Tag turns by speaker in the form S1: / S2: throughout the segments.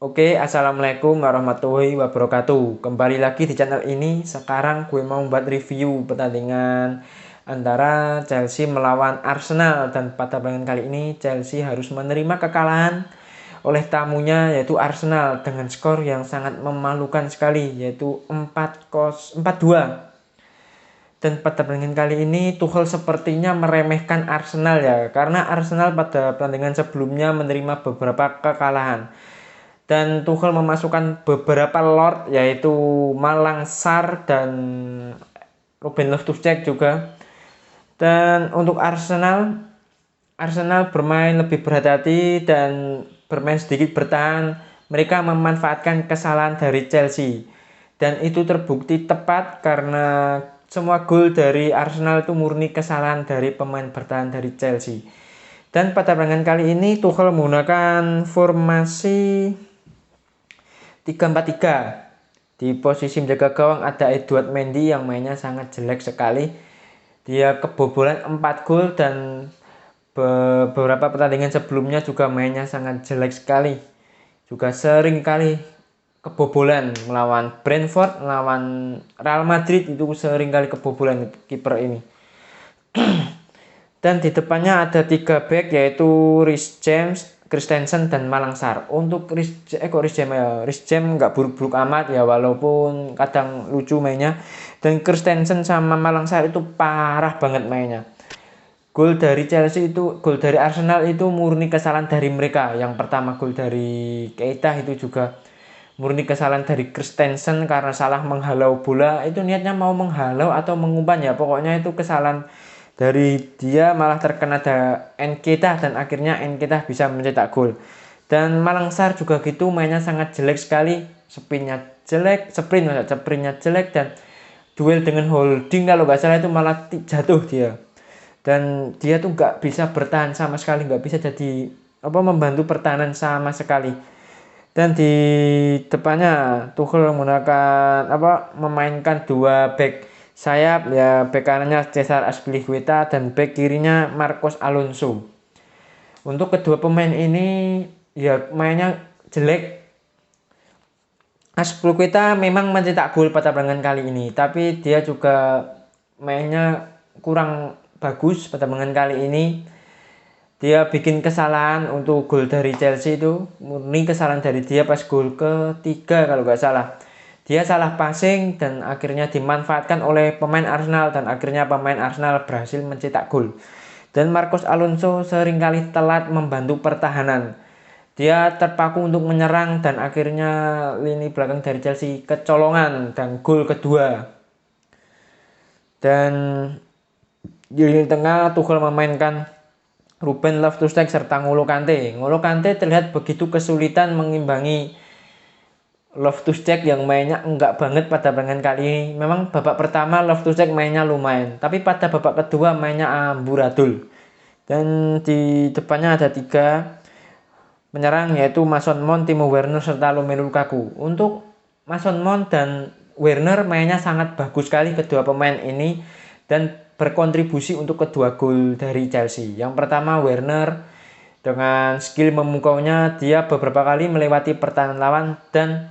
S1: Oke, assalamualaikum warahmatullahi wabarakatuh. Kembali lagi di channel ini. Sekarang gue mau buat review pertandingan antara Chelsea melawan Arsenal, dan pada pertandingan kali ini Chelsea harus menerima kekalahan oleh tamunya yaitu Arsenal dengan skor yang sangat memalukan sekali, yaitu 4-2. Dan pada pertandingan kali ini Tuchel sepertinya meremehkan Arsenal ya, karena Arsenal pada pertandingan sebelumnya menerima beberapa kekalahan. Dan Tuchel memasukkan beberapa Lord yaitu Malang Sarr dan Ruben Loftus-Cheek juga. Dan untuk Arsenal bermain lebih berhati-hati dan bermain sedikit bertahan. Mereka memanfaatkan kesalahan dari Chelsea. Dan itu terbukti tepat karena semua gol dari Arsenal itu murni kesalahan dari pemain bertahan dari Chelsea. Dan pada pertandingan kali ini Tuchel menggunakan formasi 3-4-3. Di posisi menjaga gawang ada Edouard Mendy yang mainnya sangat jelek sekali. Dia kebobolan 4 gol dan beberapa pertandingan sebelumnya juga mainnya sangat jelek sekali. Juga sering kali kebobolan melawan Brentford, melawan Real Madrid itu sering kali kebobolan kiper ini. Dan di depannya ada 3 back yaitu Reece James, Christensen dan Malang Sarr. Untuk Reece James nggak buruk-buruk amat ya, walaupun kadang lucu mainnya. Dan Christensen sama Malang Sarr itu parah banget mainnya. Gol dari Arsenal itu murni kesalahan dari mereka. Yang pertama gol dari Keita itu juga murni kesalahan dari Christensen karena salah menghalau bola. Itu niatnya mau menghalau atau mengumpan ya, pokoknya itu kesalahan dari dia, malah terkena Nketiah dan akhirnya Nketiah bisa mencetak gol. Dan Malang Sarr juga gitu, mainnya sangat jelek sekali, sprintnya jelek dan duel dengan Holding kalau nggak salah itu malah jatuh dia. Dan dia tuh nggak bisa bertahan sama sekali, nggak bisa jadi membantu pertahanan sama sekali. Dan di depannya Tuchel menggunakan memainkan 2 back sayap ya, back kanannya Cesar Azpilicueta dan back kirinya Marcos Alonso. Untuk kedua pemain ini ya mainnya jelek. Azpilicueta memang mencetak gol pada pertandingan kali ini, tapi dia juga mainnya kurang bagus pada pertandingan kali ini. Dia bikin kesalahan untuk gol dari Chelsea, itu murni kesalahan dari dia pas gol ketiga kalau nggak salah. Dia salah passing dan akhirnya dimanfaatkan oleh pemain Arsenal dan akhirnya pemain Arsenal berhasil mencetak gol. Dan Marcos Alonso seringkali telat membantu pertahanan. Dia terpaku untuk menyerang dan akhirnya lini belakang dari Chelsea kecolongan dan gol kedua. Dan di lini tengah Tuchel memainkan Ruben Loftus-Cheek serta N'Golo Kante. N'Golo Kante terlihat begitu kesulitan mengimbangi Loftus-Cheek yang mainnya enggak banget pada pertandingan kali ini. Memang babak pertama Loftus-Cheek mainnya lumayan, tapi pada babak kedua mainnya amburadul. Dan di depannya ada 3 penyerang yaitu Mason Mount, Timo Werner serta Romelu Lukaku. Untuk Mason Mount dan Werner mainnya sangat bagus sekali kedua pemain ini dan berkontribusi untuk kedua gol dari Chelsea. Yang pertama Werner dengan skill memukaunya, dia beberapa kali melewati pertahanan lawan dan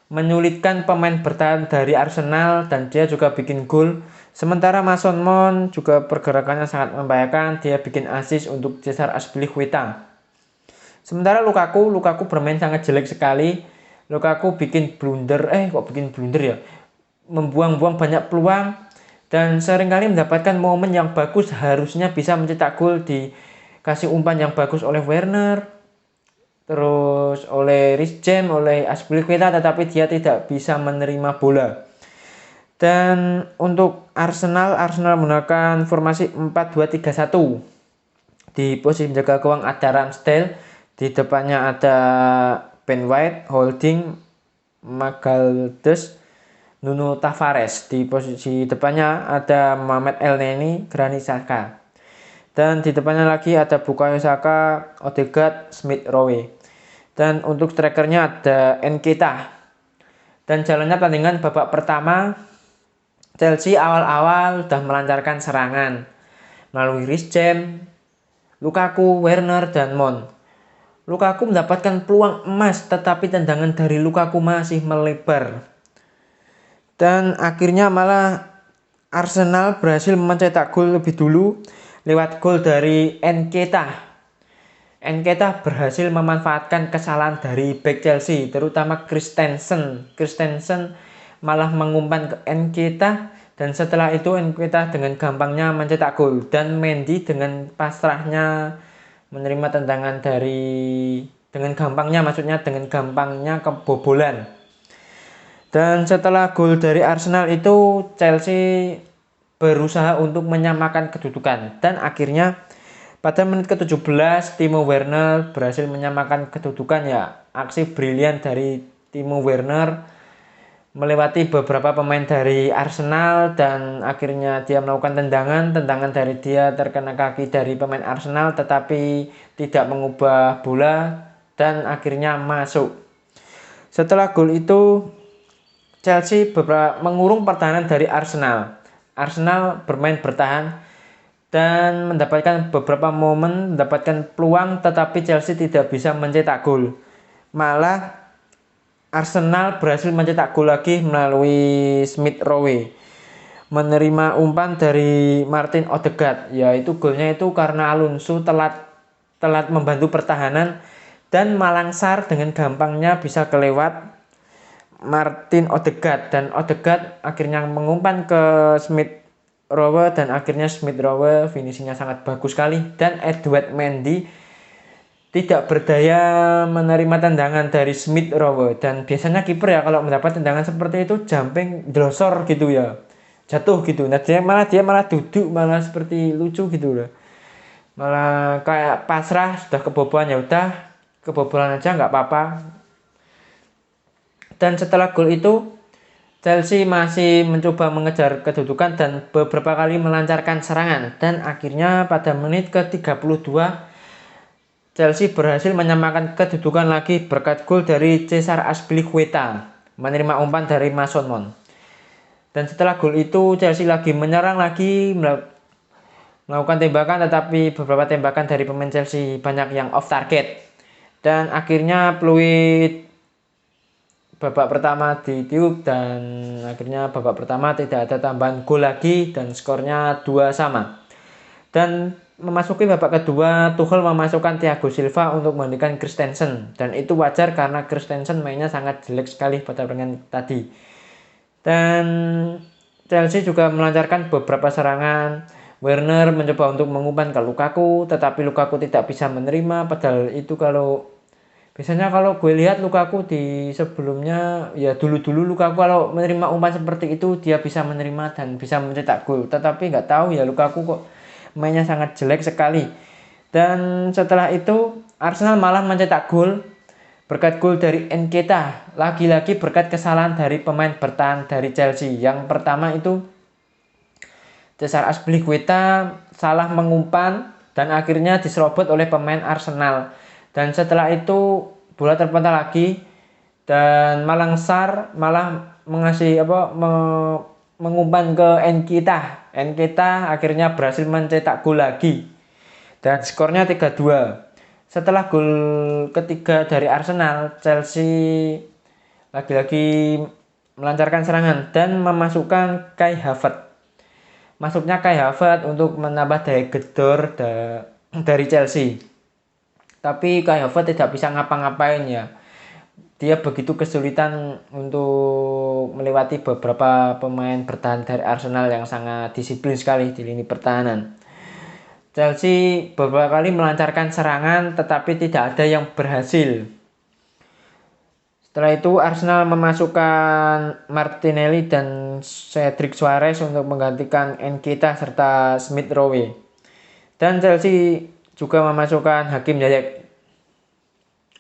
S1: menyulitkan pemain bertahan dari Arsenal dan dia juga bikin gol. Sementara Mason Mount juga pergerakannya sangat membahayakan, dia bikin assist untuk Cesar Azpilicueta. Sementara Lukaku bermain sangat jelek sekali. Lukaku bikin blunder, ya, membuang-buang banyak peluang dan seringkali mendapatkan momen yang bagus, harusnya bisa mencetak gol, dikasih umpan yang bagus oleh Werner, terus oleh Reece James, oleh Azpilicueta, tetapi dia tidak bisa menerima bola. Dan untuk Arsenal menggunakan formasi 4-2-3-1. Di posisi menjaga gawang ada Ramsdale, di depannya ada Ben White, Holding, Magalhaes, Nuno Tavares. Di posisi depannya ada Mohamed Elneny, Granit Xhaka. Dan di depannya lagi ada Bukayo Saka, Odegaard, Smith Rowe. Dan untuk strikernya ada Nketiah. Dan jalannya pertandingan babak pertama, Chelsea awal-awal sudah melancarkan serangan melalui Reece James, Lukaku, Werner, dan Mount. Lukaku mendapatkan peluang emas, tetapi tendangan dari Lukaku masih melebar. Dan akhirnya malah Arsenal berhasil mencetak gol lebih dulu lewat gol dari Nketiah. Nketiah berhasil memanfaatkan kesalahan dari bek Chelsea, terutama Christensen. Christensen malah mengumpan ke Nketiah, dan setelah itu Nketiah dengan gampangnya mencetak gol, dan Mendy dengan pasrahnya menerima tendangan dengan gampangnya kebobolan. Dan setelah gol dari Arsenal itu, Chelsea berusaha untuk menyamakan kedudukan, dan akhirnya pada menit ke-17 Timo Werner berhasil menyamakan kedudukan ya. Aksi brilian dari Timo Werner melewati beberapa pemain dari Arsenal, dan akhirnya dia melakukan tendangan dari dia terkena kaki dari pemain Arsenal tetapi tidak mengubah bola dan akhirnya masuk. Setelah gol itu, Chelsea mengurung pertahanan dari Arsenal. Arsenal bermain bertahan dan mendapatkan beberapa momen, mendapatkan peluang, tetapi Chelsea tidak bisa mencetak gol. Malah Arsenal berhasil mencetak gol lagi melalui Smith Rowe, menerima umpan dari Martin Odegaard. Yaitu golnya itu karena Alonso telat membantu pertahanan, dan Malang Sarr dengan gampangnya bisa kelewat Martin Odegaard, dan Odegaard akhirnya mengumpan ke Smith Rowe, dan akhirnya Smith Rowe finishingnya sangat bagus sekali, dan Edouard Mendy tidak berdaya menerima tendangan dari Smith Rowe. Dan biasanya kiper ya kalau mendapat tendangan seperti itu jumping drosor gitu ya, jatuh gitu. Nah dia malah duduk, malah seperti lucu gitu loh, malah kayak pasrah, sudah kebobolan ya udah kebobolan aja nggak apa-apa. Dan setelah gol itu, Chelsea masih mencoba mengejar kedudukan dan beberapa kali melancarkan serangan. Dan akhirnya pada menit ke-32, Chelsea berhasil menyamakan kedudukan lagi berkat gol dari Cesar Azpilicueta, menerima umpan dari Mason Mount. Dan setelah gol itu, Chelsea lagi menyerang lagi, melakukan tembakan, tetapi beberapa tembakan dari pemain Chelsea banyak yang off target. Dan akhirnya peluit babak pertama ditiup, dan akhirnya babak pertama tidak ada tambahan gol lagi dan skornya 2 sama. Dan memasuki babak kedua, Tuchel memasukkan Thiago Silva untuk menggantikan Christensen, dan itu wajar karena Christensen mainnya sangat jelek sekali pada pertandingan tadi. Dan Chelsea juga melancarkan beberapa serangan. Werner mencoba untuk mengumpan ke Lukaku, tetapi Lukaku tidak bisa menerima. Padahal itu biasanya kalau gue lihat Lukaku di sebelumnya, ya dulu-dulu Lukaku kalau menerima umpan seperti itu dia bisa menerima dan bisa mencetak gol. Tetapi nggak tahu ya Lukaku kok mainnya sangat jelek sekali. Dan setelah itu Arsenal malah mencetak gol berkat gol dari Nketiah. Lagi-lagi berkat kesalahan dari pemain bertahan dari Chelsea. Yang pertama itu Cesar Azpilicueta salah mengumpan dan akhirnya diserobot oleh pemain Arsenal. Dan setelah itu bola terpental lagi, dan Malang Sarr malah mengumpan ke Nketiah. Nketiah akhirnya berhasil mencetak gol lagi dan skornya 3-2. Setelah gol ketiga dari Arsenal, Chelsea lagi-lagi melancarkan serangan dan memasukkan Kai Havertz. Masuknya Kai Havertz untuk menambah daya gedor dari Chelsea. Tapi Kai Havertz tidak bisa ngapa-ngapain ya. Dia begitu kesulitan untuk melewati beberapa pemain bertahan dari Arsenal yang sangat disiplin sekali di lini pertahanan. Chelsea beberapa kali melancarkan serangan tetapi tidak ada yang berhasil. Setelah itu Arsenal memasukkan Martinelli dan Cedric Soares untuk menggantikan Nketiah serta Smith Rowe. Dan Chelsea juga memasukkan Hakim Ziyech.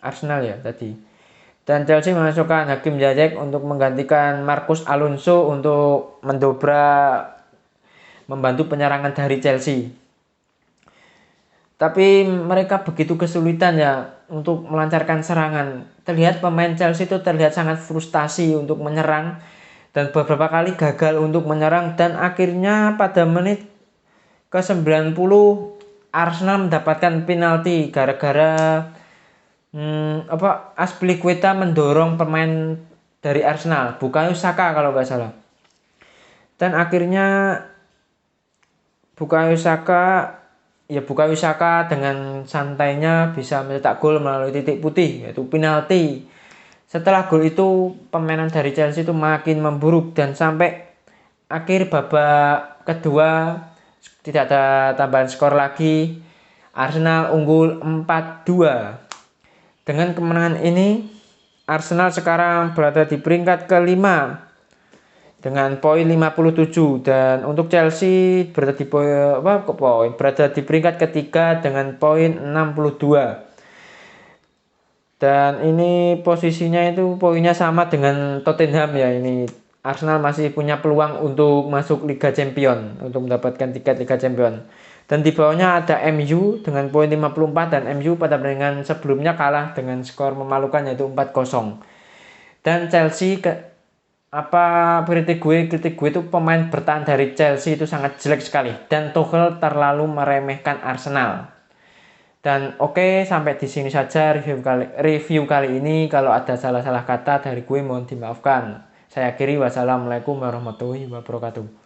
S1: Arsenal ya tadi. Dan Chelsea memasukkan Hakim Ziyech untuk menggantikan Marcos Alonso untuk membantu penyerangan dari Chelsea. Tapi mereka begitu kesulitan ya untuk melancarkan serangan. Terlihat pemain Chelsea itu terlihat sangat frustasi untuk menyerang dan beberapa kali gagal untuk menyerang, dan akhirnya pada menit ke-90 Arsenal mendapatkan penalti gara-gara Azpilicueta mendorong pemain dari Arsenal, Bukayo Saka kalau nggak salah. Dan akhirnya Bukayo Saka dengan santainya bisa mencetak gol melalui titik putih, yaitu penalti. Setelah gol itu permainan dari Chelsea itu makin memburuk dan sampai akhir babak kedua tidak ada tambahan skor lagi. Arsenal unggul 4-2. Dengan kemenangan ini Arsenal sekarang berada di peringkat kelima dengan poin 57 dan untuk Chelsea berada di peringkat ketiga dengan poin 62. Dan ini posisinya itu poinnya sama dengan Tottenham ya. Ini Arsenal masih punya peluang untuk masuk Liga Champion, untuk mendapatkan tiket Liga Champion. Dan di bawahnya ada MU dengan poin 54 dan MU pada pertandingan sebelumnya kalah dengan skor memalukan yaitu 4-0. Dan Chelsea kritik gue itu pemain bertahan dari Chelsea itu sangat jelek sekali dan Tuchel terlalu meremehkan Arsenal. Dan oke, sampai di sini saja review kali ini. Kalau ada salah-salah kata dari gue mohon dimaafkan. Saya akhiri, wassalamualaikum warahmatullahi wabarakatuh.